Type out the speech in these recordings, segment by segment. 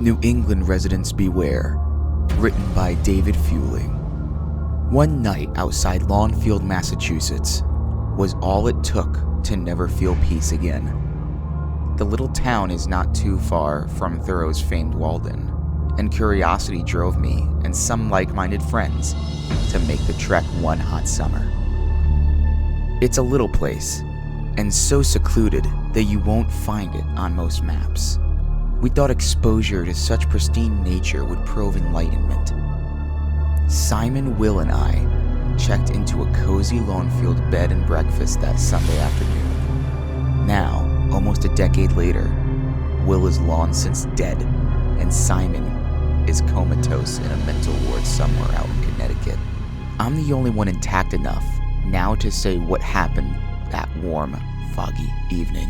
New England Residents Beware, written by David Fueling. One night outside Longfield, Massachusetts, was all it took to never feel peace again. The little town is not too far from Thoreau's famed Walden, and curiosity drove me and some like-minded friends to make the trek one hot summer. It's a little place, and so secluded that you won't find it on most maps. We thought exposure to such pristine nature would prove enlightenment. Simon, Will, and I checked into a cozy Longfield bed and breakfast that Sunday afternoon. Now, almost a decade later, Will is long since dead, and Simon is comatose in a mental ward somewhere out in Connecticut. I'm the only one intact enough now to say what happened that warm, foggy evening.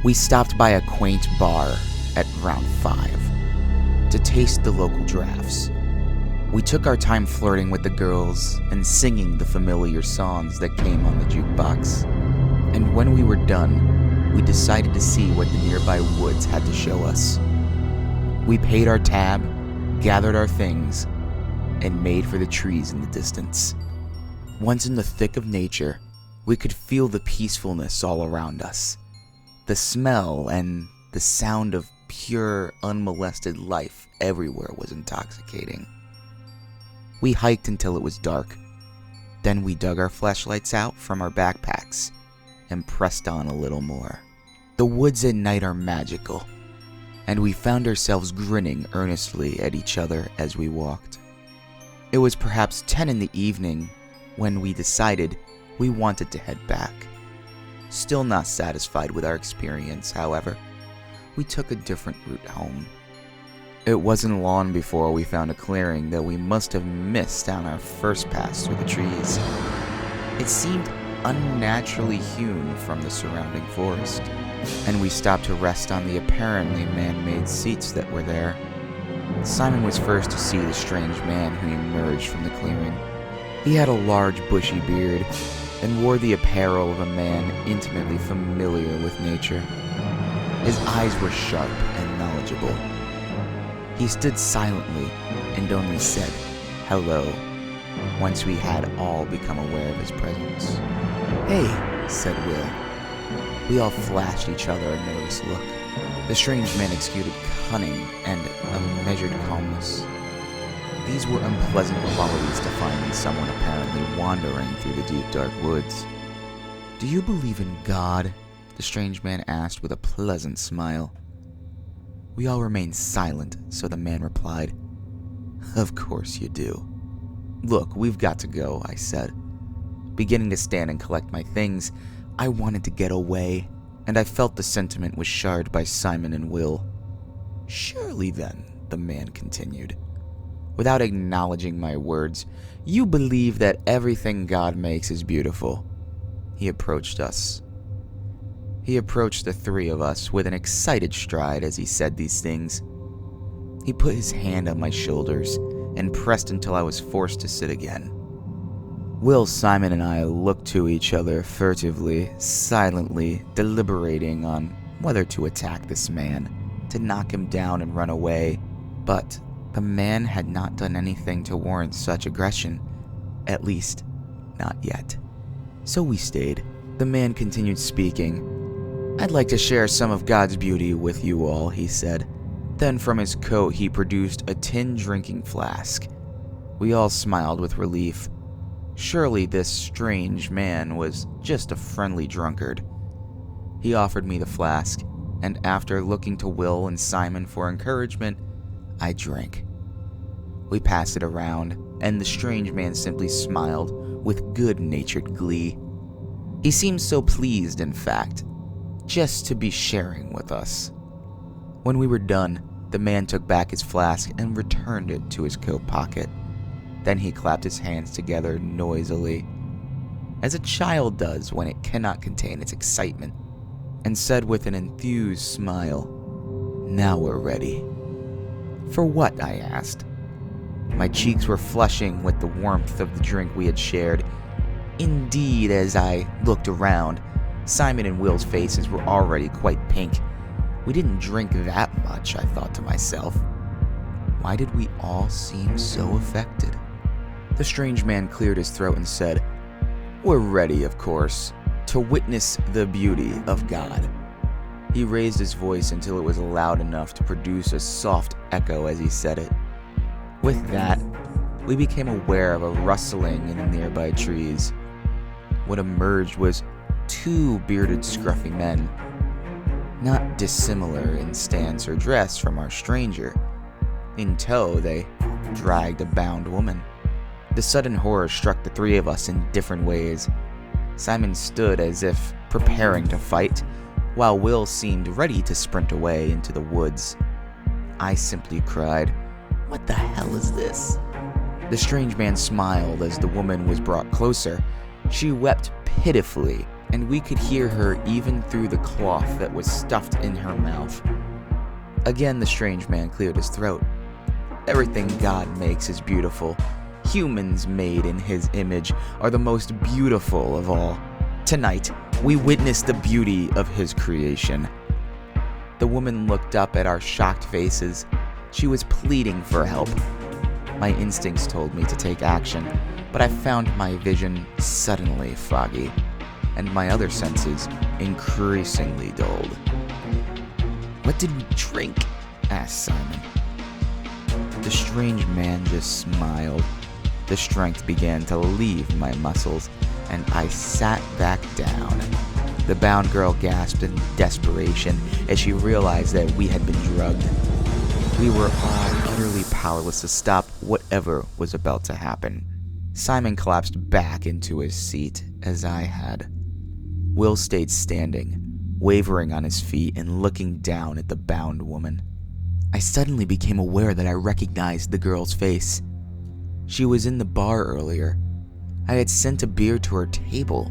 We stopped by a quaint bar at around 5 to taste the local drafts. We took our time flirting with the girls and singing the familiar songs that came on the jukebox. And when we were done, we decided to see what the nearby woods had to show us. We paid our tab, gathered our things, and made for the trees in the distance. Once in the thick of nature, we could feel the peacefulness all around us. The smell and the sound of pure, unmolested life everywhere was intoxicating. We hiked until it was dark. Then we dug our flashlights out from our backpacks and pressed on a little more. The woods at night are magical, and we found ourselves grinning earnestly at each other as we walked. It was perhaps 10 in the evening when we decided we wanted to head back. Still not satisfied with our experience, however, we took a different route home. It wasn't long before we found a clearing that we must have missed on our first pass through the trees. It seemed unnaturally hewn from the surrounding forest, and we stopped to rest on the apparently man-made seats that were there. Simon was first to see the strange man who emerged from the clearing. He had a large bushy beard and wore the apparel of a man intimately familiar with nature. His eyes were sharp and knowledgeable. He stood silently and only said, "Hello," once we had all become aware of his presence. "Hey," said Will. We all flashed each other a nervous look. The strange man exuded cunning and a measured calmness. These were unpleasant qualities to find in someone apparently wandering through the deep, dark woods. "Do you believe in God?" the strange man asked with a pleasant smile. We all remained silent, so the man replied, "Of course you do." "Look, we've got to go," I said. Beginning to stand and collect my things, I wanted to get away, and I felt the sentiment was shared by Simon and Will. "Surely then," the man continued, without acknowledging my words, "you believe that everything God makes is beautiful." He approached us. He approached the three of us with an excited stride as he said these things. He put his hand on my shoulders and pressed until I was forced to sit again. Will, Simon, and I looked to each other furtively, silently, deliberating on whether to attack this man, to knock him down and run away, but the man had not done anything to warrant such aggression, at least, not yet. So we stayed. The man continued speaking. "I'd like to share some of God's beauty with you all," he said. Then from his coat he produced a tin drinking flask. We all smiled with relief. Surely this strange man was just a friendly drunkard. He offered me the flask, and after looking to Will and Simon for encouragement, I drank. We passed it around, and the strange man simply smiled with good-natured glee. He seemed so pleased, in fact, just to be sharing with us. When we were done, the man took back his flask and returned it to his coat pocket. Then he clapped his hands together noisily, as a child does when it cannot contain its excitement, and said with an enthused smile, "Now we're ready." "For what?" I asked. My cheeks were flushing with the warmth of the drink we had shared. Indeed, as I looked around, Simon and Will's faces were already quite pink. We didn't drink that much, I thought to myself. Why did we all seem so affected? The strange man cleared his throat and said, "We're ready, of course, to witness the beauty of God." He raised his voice until it was loud enough to produce a soft echo as he said it. With that, we became aware of a rustling in the nearby trees. What emerged was 2 bearded, scruffy men, not dissimilar in stance or dress from our stranger. In tow, they dragged a bound woman. The sudden horror struck the 3 of us in different ways. Simon stood as if preparing to fight, while Will seemed ready to sprint away into the woods. I simply cried, "What the hell is this?" The strange man smiled as the woman was brought closer. She wept pitifully, and we could hear her even through the cloth that was stuffed in her mouth. Again, the strange man cleared his throat. "Everything God makes is beautiful. Humans made in his image are the most beautiful of all. Tonight, we witness the beauty of his creation." The woman looked up at our shocked faces. She was pleading for help. My instincts told me to take action, but I found my vision suddenly foggy, and my other senses increasingly dulled. "What did we drink?" asked Simon. The strange man just smiled. The strength began to leave my muscles, and I sat back down. The bound girl gasped in desperation as she realized that we had been drugged. We were all utterly powerless to stop whatever was about to happen. Simon collapsed back into his seat, as I had. Will stayed standing, wavering on his feet and looking down at the bound woman. I suddenly became aware that I recognized the girl's face. She was in the bar earlier. I had sent a beer to her table,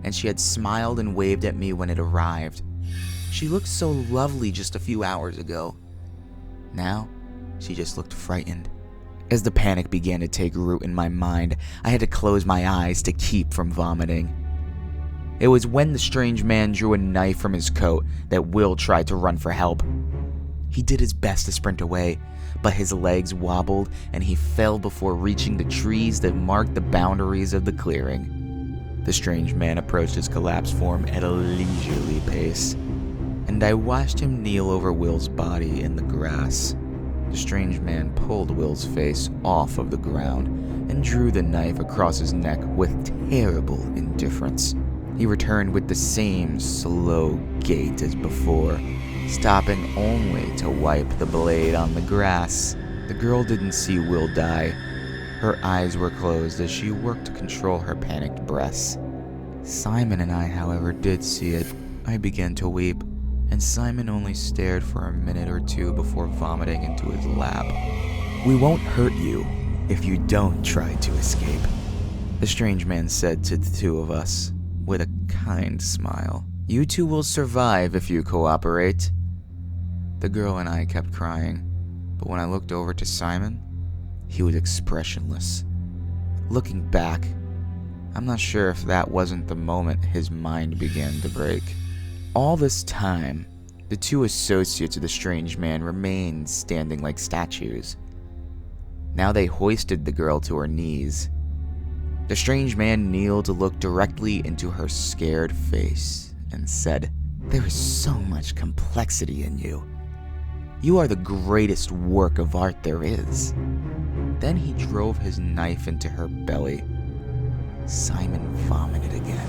and she had smiled and waved at me when it arrived. She looked so lovely just a few hours ago. Now, she just looked frightened. As the panic began to take root in my mind, I had to close my eyes to keep from vomiting. It was when the strange man drew a knife from his coat that Will tried to run for help. He did his best to sprint away, but his legs wobbled and he fell before reaching the trees that marked the boundaries of the clearing. The strange man approached his collapsed form at a leisurely pace, and I watched him kneel over Will's body in the grass. The strange man pulled Will's face off of the ground and drew the knife across his neck with terrible indifference. He returned with the same slow gait as before, stopping only to wipe the blade on the grass. The girl didn't see Will die. Her eyes were closed as she worked to control her panicked breaths. Simon and I, however, did see it. I began to weep, and Simon only stared for a minute or 2 before vomiting into his lap. "We won't hurt you if you don't try to escape," the strange man said to the 2 of us with a kind smile. "You 2 will survive if you cooperate." The girl and I kept crying, but when I looked over to Simon, he was expressionless. Looking back, I'm not sure if that wasn't the moment his mind began to break. All this time, the 2 associates of the strange man remained standing like statues. Now they hoisted the girl to her knees. The strange man kneeled to look directly into her scared face and said, "There is so much complexity in you. You are the greatest work of art there is." Then he drove his knife into her belly. Simon vomited again,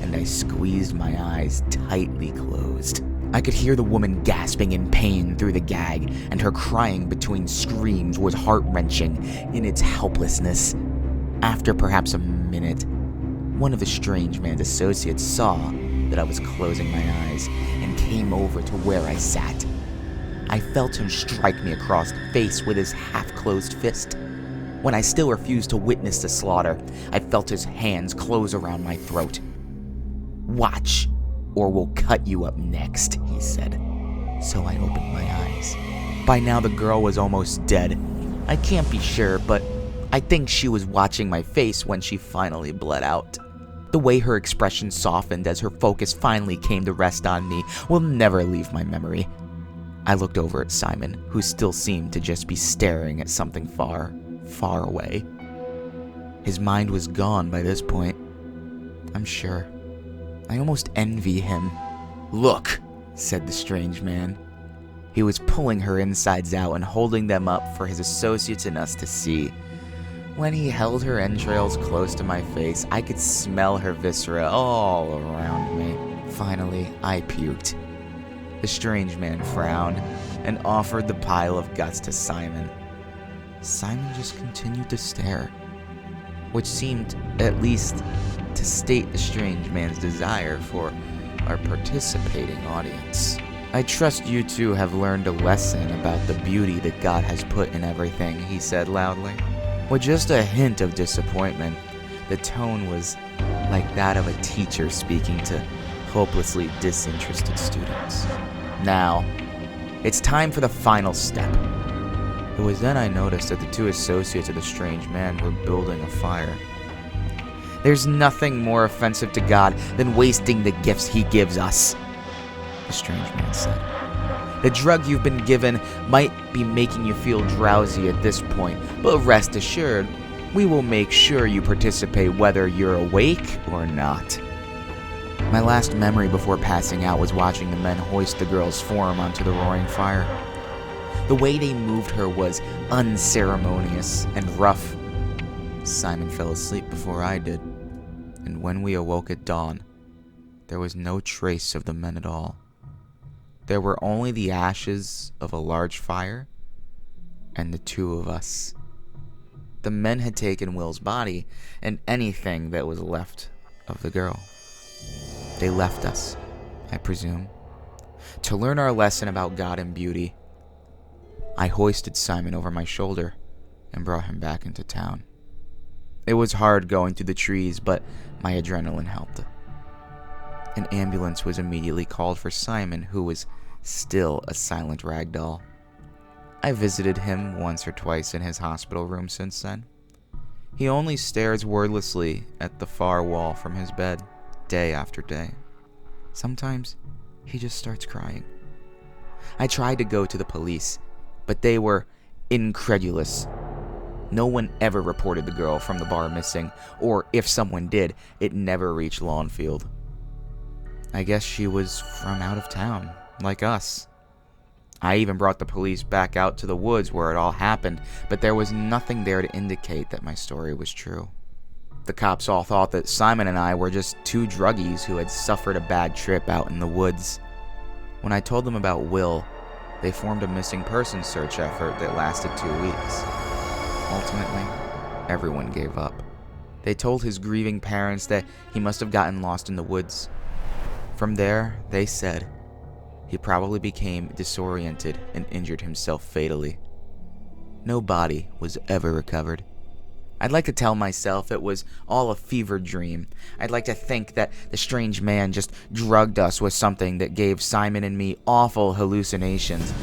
and I squeezed my eyes tightly closed. I could hear the woman gasping in pain through the gag, and her crying between screams was heart-wrenching in its helplessness. After perhaps a minute, one of the strange man's associates saw that I was closing my eyes and came over to where I sat. I felt him strike me across the face with his half-closed fist. When I still refused to witness the slaughter, I felt his hands close around my throat. "Watch, or we'll cut you up next," he said. So I opened my eyes. By now the girl was almost dead. I can't be sure, but I think she was watching my face when she finally bled out. The way her expression softened as her focus finally came to rest on me will never leave my memory. I looked over at Simon, who still seemed to just be staring at something far, far away. His mind was gone by this point, I'm sure. I almost envy him. "Look," said the strange man. He was pulling her insides out and holding them up for his associates and us to see. When he held her entrails close to my face, I could smell her viscera all around me. Finally, I puked. The strange man frowned and offered the pile of guts to Simon. Simon just continued to stare, which seemed, at least, to state the strange man's desire for our participating audience. "I trust you two have learned a lesson about the beauty that God has put in everything," he said loudly. With just a hint of disappointment, the tone was like that of a teacher speaking to hopelessly disinterested students. "Now, it's time for the final step." It was then I noticed that the two associates of the strange man were building a fire. "There's nothing more offensive to God than wasting the gifts He gives us," the strange man said. "The drug you've been given might be making you feel drowsy at this point, but rest assured, we will make sure you participate whether you're awake or not." My last memory before passing out was watching the men hoist the girl's form onto the roaring fire. The way they moved her was unceremonious and rough. Simon fell asleep before I did, and when we awoke at dawn, there was no trace of the men at all. There were only the ashes of a large fire and the two of us. The men had taken Will's body and anything that was left of the girl. They left us, I presume, to learn our lesson about God and beauty. I hoisted Simon over my shoulder and brought him back into town. It was hard going through the trees, but my adrenaline helped. An ambulance was immediately called for Simon, who was still a silent ragdoll. I visited him once or twice in his hospital room since then. He only stares wordlessly at the far wall from his bed, day after day. Sometimes he just starts crying. I tried to go to the police, but they were incredulous. No one ever reported the girl from the bar missing, or if someone did, it never reached Lawnfield. I guess she was from out of town, like us. I even brought the police back out to the woods where it all happened, but there was nothing there to indicate that my story was true. The cops all thought that Simon and I were just two druggies who had suffered a bad trip out in the woods. When I told them about Will, they formed a missing persons search effort that lasted 2 weeks. Ultimately, everyone gave up. They told his grieving parents that he must have gotten lost in the woods. From there, they said, he probably became disoriented and injured himself fatally. No body was ever recovered. I'd like to tell myself it was all a fever dream. I'd like to think that the strange man just drugged us with something that gave Simon and me awful hallucinations.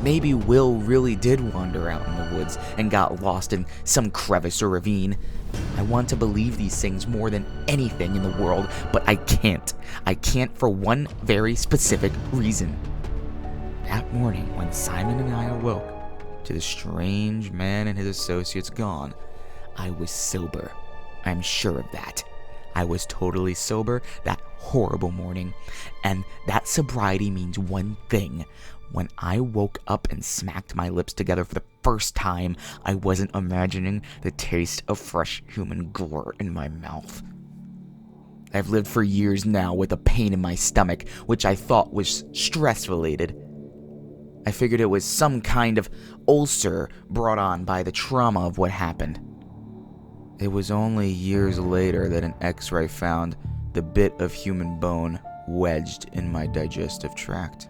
Maybe Will really did wander out in the woods and got lost in some crevice or ravine. I want to believe these things more than anything in the world, but I can't. I can't for one very specific reason. That morning, when Simon and I awoke to the strange man and his associates gone, I was sober. I'm sure of that. I was totally sober that horrible morning, and that sobriety means one thing. When I woke up and smacked my lips together for the first time, I wasn't imagining the taste of fresh human gore in my mouth. I've lived for years now with a pain in my stomach, which I thought was stress-related. I figured it was some kind of ulcer brought on by the trauma of what happened. It was only years later that an X-ray found the bit of human bone wedged in my digestive tract.